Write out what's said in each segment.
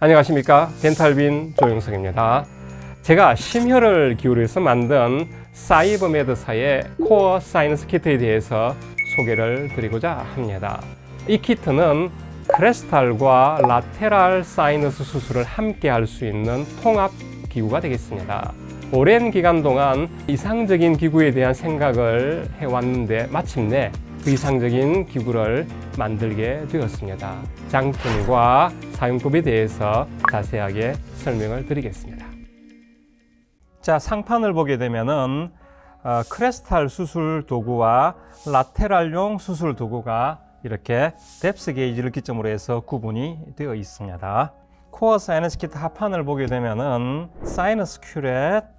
안녕하십니까, 덴탈빈 조용석입니다. 제가 심혈을 기울여서 만든 사이버메드사의 코어 사이너스 키트에 대해서 소개를 드리고자 합니다. 이 키트는 크레스탈과 라테랄 사이너스 수술을 함께 할 수 있는 통합 기구가 되겠습니다. 오랜 기간 동안 이상적인 기구에 대한 생각을 해왔는데 마침내 그 이상적인 기구를 만들게 되었습니다. 장점과 사용법에 대해서 자세하게 설명을 드리겠습니다. 자, 상판을 보게 되면은 크레스탈 수술 도구와 라테랄용 수술 도구가 이렇게 뎁스 게이지를 기점으로 해서 구분이 되어 있습니다. 코어 사이너스 키트 하판을 보게 되면은 사이너스 큐렛,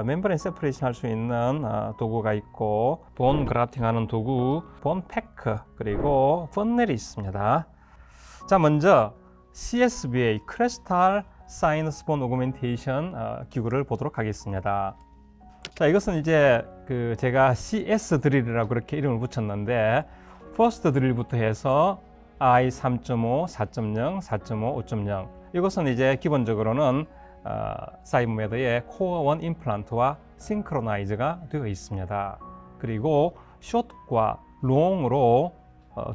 멤브레인 세퍼레이션 할 수 있는 도구가 있고, 본 그라프팅 하는 도구, 본 패크, 그리고 펀넬이 있습니다. 자, 먼저 CSBA 크레스탈 사이너스 본 오그멘테이션 기구를 보도록 하겠습니다. 자, 이것은 이제 제가 CS 드릴이라고 그렇게 이름을 붙였는데, 퍼스트 드릴부터 해서 I 3.5, 4.0, 4.5, 5.0. 이것은 이제 기본적으로는 사이버메드의 코어 1 임플란트와 싱크로나이즈가 되어 있습니다. 그리고 숏과 롱으로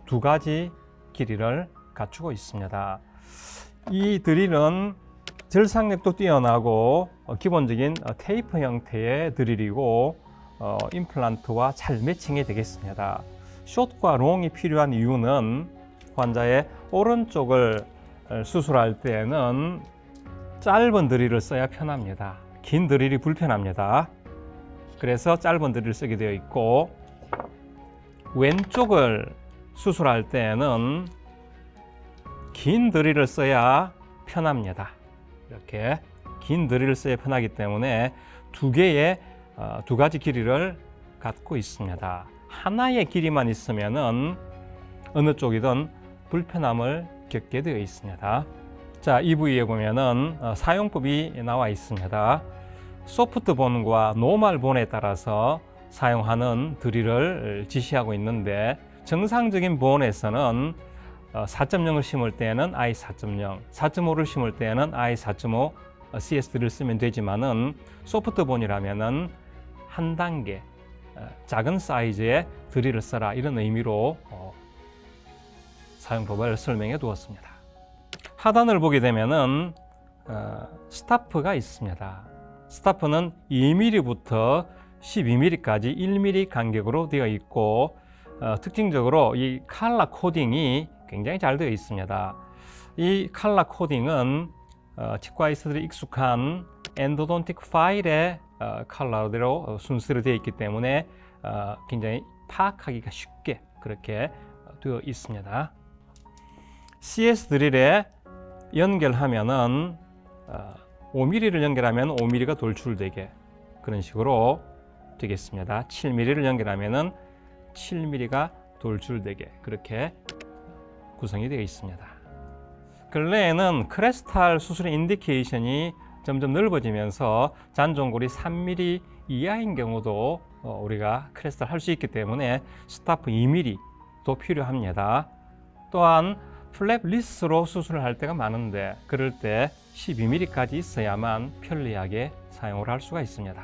두 가지 길이를 갖추고 있습니다. 이 드릴은 절삭력도 뛰어나고 기본적인 테이프 형태의 드릴이고 임플란트와 잘 매칭이 되겠습니다. 숏과 롱이 필요한 이유는 환자의 오른쪽을 수술할 때에는 짧은 드릴을 써야 편합니다. 긴 드릴이 불편합니다. 그래서 짧은 드릴을 쓰게 되어 있고, 왼쪽을 수술할 때에는 긴 드릴을 써야 편합니다. 이렇게 긴 드릴을 써야 편하기 때문에 두 가지 길이를 갖고 있습니다. 하나의 길이만 있으면은 어느 쪽이든 불편함을 겪게 되어 있습니다. 자, 이 부위에 보면은 사용법이 나와 있습니다. 소프트 본과 노멀 본에 따라서 사용하는 드릴을 지시하고 있는데, 정상적인 본에서는 4.0을 심을 때는 I 4.0, 4.5를 심을 때는 I 4.5 CS 드릴을 쓰면 되지만은, 소프트 본이라면은 한 단계 작은 사이즈의 드릴을 써라, 이런 의미로 사용법을 설명해 두었습니다. 하단을 보게 되면은 스타프가 있습니다. 스타프는 2mm부터 12mm까지 1mm 간격으로 되어 있고, 특징적으로 이 칼라 코딩이 굉장히 잘 되어 있습니다. 이 칼라 코딩은 치과의사들이 익숙한 엔도돈틱 파일의 칼라로 순서로 되어 있기 때문에 굉장히 파악하기가 쉽게 그렇게 되어 있습니다. CS 드릴에 연결하면은 5mm를 연결하면 5mm가 돌출되게, 그런 식으로 되겠습니다. 7mm를 연결하면은 7mm가 돌출되게, 그렇게 구성이 되어 있습니다. 근래에는 크레스탈 수술의 인디케이션이 점점 넓어지면서 잔존골이 3mm 이하인 경우도 우리가 크레스탈 할 수 있기 때문에 스타프 2mm도 필요합니다. 또한 플랩리스로 수술을 할 때가 많은데, 그럴 때 12mm까지 있어야만 편리하게 사용을 할 수가 있습니다.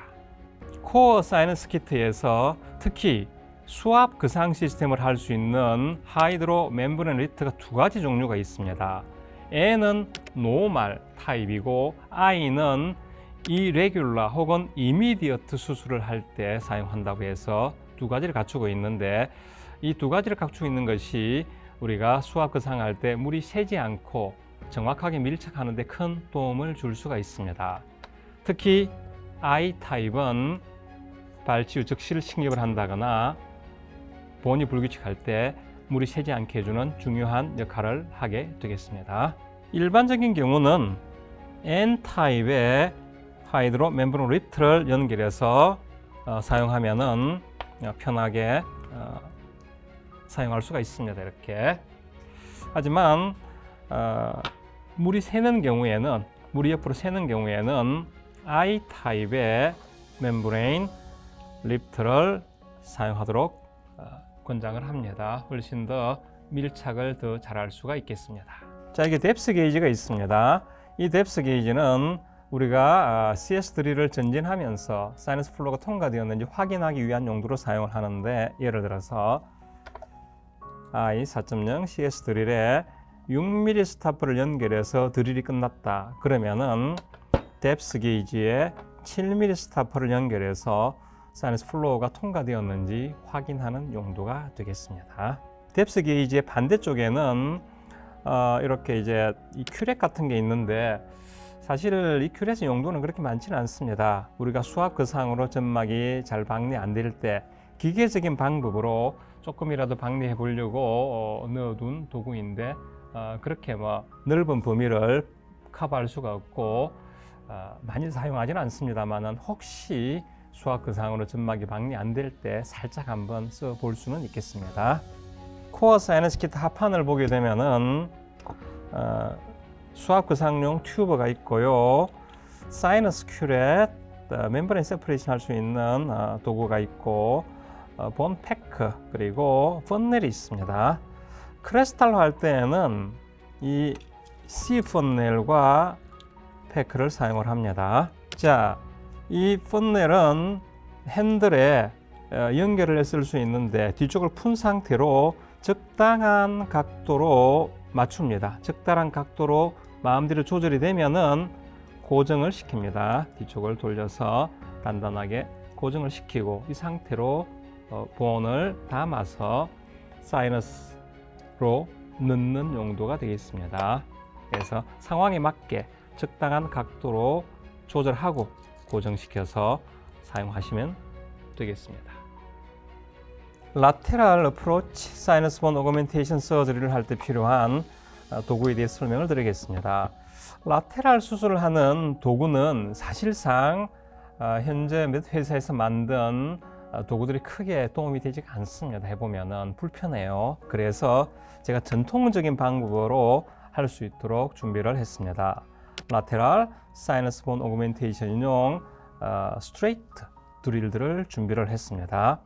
코어 사이너스 키트에서 특히 수압 그상 시스템을 할 수 있는 하이드로 멤브레인 리프트가 두 가지 종류가 있습니다. N은 노멀 타입이고, I는 이레귤라 혹은 이미디어트 수술을 할 때 사용한다고 해서 두 가지를 갖추고 있는데, 이 두 가지를 갖추고 있는 것이 우리가 수압 그상할 때 물이 새지 않고 정확하게 밀착하는 데 큰 도움을 줄 수가 있습니다. 특히 I 타입은 발치 후 즉시 식립을 한다거나 본이 불규칙할 때 물이 새지 않게 해주는 중요한 역할을 하게 되겠습니다. 일반적인 경우는 N 타입의 하이드로 멤브레인 리프트를 연결해서 사용하면은 편하게 사용할 수가 있습니다. 이렇게. 하지만 물이 새는 경우에는, 물이 옆으로 새는 경우에는 I 타입의 멤브레인 리프트를 사용하도록 권장을 합니다. 훨씬 더 밀착을 더 잘할 수가 있겠습니다. 자, 이게 뎁스 게이지가 있습니다. 이 뎁스 게이지는 우리가 CS 드릴을 전진하면서 사이너스 플로우가 통과되었는지 확인하기 위한 용도로 사용을 하는데, 예를 들어서 I 4.0 CS 드릴에 6mm 스타프를 연결해서 드릴이 끝났다. 그러면은 뎁스 게이지에 7mm 스타프를 연결해서 사이너스 플로우가 통과되었는지 확인하는 용도가 되겠습니다. 뎁스 게이지의 반대쪽에는 이렇게 이제 이 큐렛 같은 게 있는데, 사실 이 큐렛의 용도는 그렇게 많지는 않습니다. 우리가 수압 거상으로 점막이 잘 박리 안 될 때 기계적인 방법으로 조금이라도 박리해 보려고 넣어둔 도구인데, 그렇게 뭐 넓은 범위를 커버할 수가 없고 많이 사용하지는 않습니다만은 혹시 수압 거상으로 점막이 박리 안 될 때 살짝 한번 써 볼 수는 있겠습니다. 코어 사이너스 키트 합판을 보게 되면은 수압 거상용 튜브가 있고요. 사이너스 큐렛, 멤브레인 세퍼레이션 할 수 있는 도구가 있고, 본 패크, 그리고 펀넬이 있습니다. 크리스탈로 할 때에는 이 C 펀넬과 패크를 사용을 합니다. 자, 이 펀넬은 핸들에 연결을 쓸 수 있는데 뒤쪽을 푼 상태로 적당한 각도로 맞춥니다. 적당한 각도로 마음대로 조절이 되면은 고정을 시킵니다. 뒤쪽을 돌려서 단단하게 고정을 시키고, 이 상태로 본을 담아서 사이너스로 넣는 용도가 되겠습니다. 그래서 상황에 맞게 적당한 각도로 조절하고 고정시켜서 사용하시면 되겠습니다. 라테랄 어프로치 사이너스 본 오거멘테이션 서저리를 할 때 필요한 도구에 대해 설명을 드리겠습니다. 라테랄 수술을 하는 도구는 사실상 현재 몇 회사에서 만든 도구들이 크게 도움이 되지 않습니다. 해보면은 불편해요. 그래서 제가 전통적인 방법으로 할 수 있도록 준비를 했습니다. 라테랄 사이너스 본 오거멘테이션용 스트레이트 드릴들을 준비를 했습니다.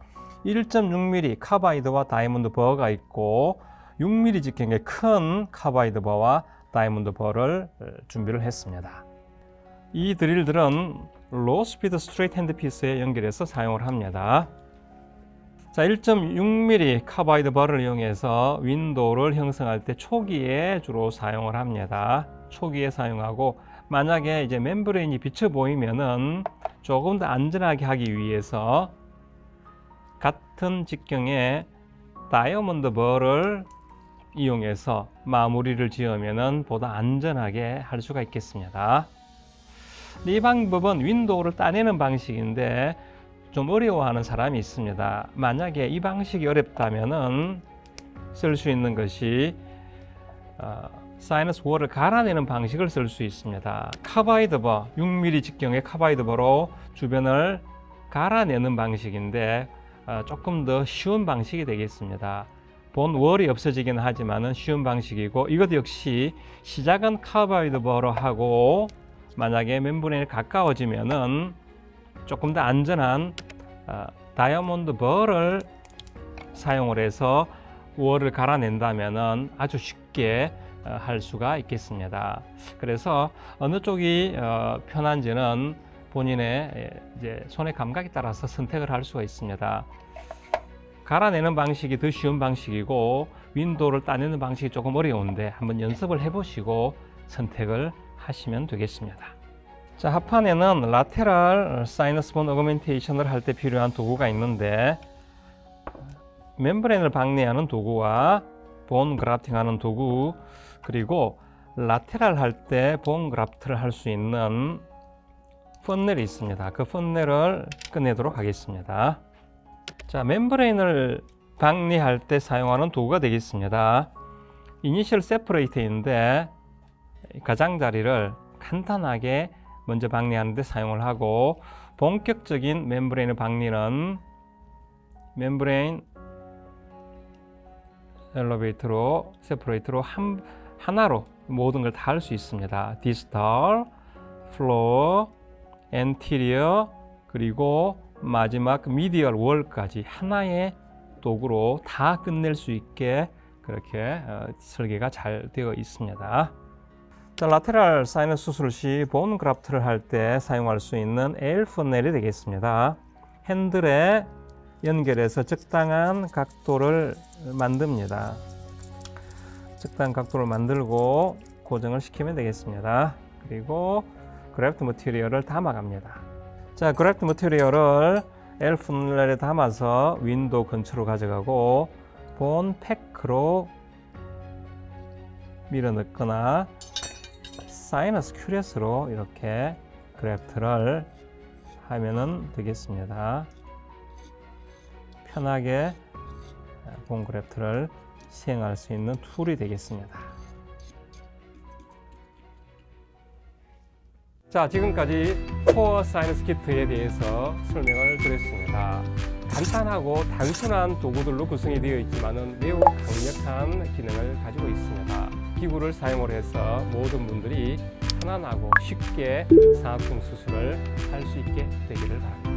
1.6mm 카바이드와 다이아몬드 버가 있고, 6mm 직경의 큰 카바이드 버와 다이아몬드 버를 준비를 했습니다. 이 드릴들은 로우 스피드 스트레이트 핸드피스에 연결해서 사용을 합니다. 자, 1.6mm 카바이드 버를 이용해서 윈도우를 형성할 때 초기에 주로 사용을 합니다. 초기에 사용하고, 만약에 이제 멤브레인이 비쳐 보이면은 조금 더 안전하게 하기 위해서 같은 직경의 다이아몬드 버를 이용해서 마무리를 지으면은 보다 안전하게 할 수가 있겠습니다. 이 방법은 윈도우를 따내는 방식인데 좀 어려워하는 사람이 있습니다. 만약에 이 방식이 어렵다면은 쓸 수 있는 것이 사이너스 월을 갈아내는 방식을 쓸 수 있습니다. 카바이드 버, 6mm 직경의 카바이드 버로 주변을 갈아내는 방식인데 조금 더 쉬운 방식이 되겠습니다. 본 월이 없어지긴 하지만은 쉬운 방식이고, 이것 역시 시작은 카바이드 버로 하고, 만약에 멤브레인이 가까워지면은 조금 더 안전한 다이아몬드 버를 사용을 해서 월을 갈아낸다면은 아주 쉽게 할 수가 있겠습니다. 그래서 어느 쪽이 편한지는 본인의 이제 손의 감각에 따라서 선택을 할 수가 있습니다. 갈아내는 방식이 더 쉬운 방식이고, 윈도우를 따내는 방식이 조금 어려운데 한번 연습을 해보시고 선택을 하시면 되겠습니다. 자, 합판에는 라테랄 사이너스 본 어거멘테이션을 할 때 필요한 도구가 있는데, 멤브레인을 박리하는 도구와 본 그라프팅하는 도구, 그리고 라테랄 할 때 본 그라프트를 할 수 있는 펀넬이 있습니다. 그 펀넬을 꺼내도록 하겠습니다. 자, 멤브레인을 박리할 때 사용하는 도구가 되겠습니다. 이니셜 세퍼레이터인데 가장자리를 간단하게 먼저 박리하는 데 사용을 하고, 본격적인 멤브레인을 박리는 멤브레인 엘리베이터로 세퍼레이터로 하나로 모든 걸 다 할 수 있습니다. 디스탈, 플로어, 엔티리어, 그리고 마지막 미디얼 월까지 하나의 도구로 다 끝낼 수 있게 그렇게 설계가 잘 되어 있습니다. 자, 라테랄 사이너스 수술 시 본 그라프트를 할 때 사용할 수 있는 에일 퍼넬이 되겠습니다. 핸들에 연결해서 적당한 각도를 만듭니다. 적당한 각도를 만들고 고정을 시키면 되겠습니다. 그리고 그래프트 머티리얼을 담아갑니다. 자, 그래프트 머티리얼을 에일 퍼넬에 담아서 윈도우 근처로 가져가고 본 패크로 밀어 넣거나 사이너스 큐렛으로 이렇게 그래프트를 하면은 되겠습니다. 편하게 본 그래프트를 시행할 수 있는 툴이 되겠습니다. 자, 지금까지 코어 사이너스 키트에 대해서 설명을 드렸습니다. 간단하고 단순한 도구들로 구성이 되어 있지만 매우 강력한 기능을 가지고 있습니다. 기구를 사용을 해서 모든 분들이 편안하고 쉽게 상악동 수술을 할 수 있게 되기를 바랍니다.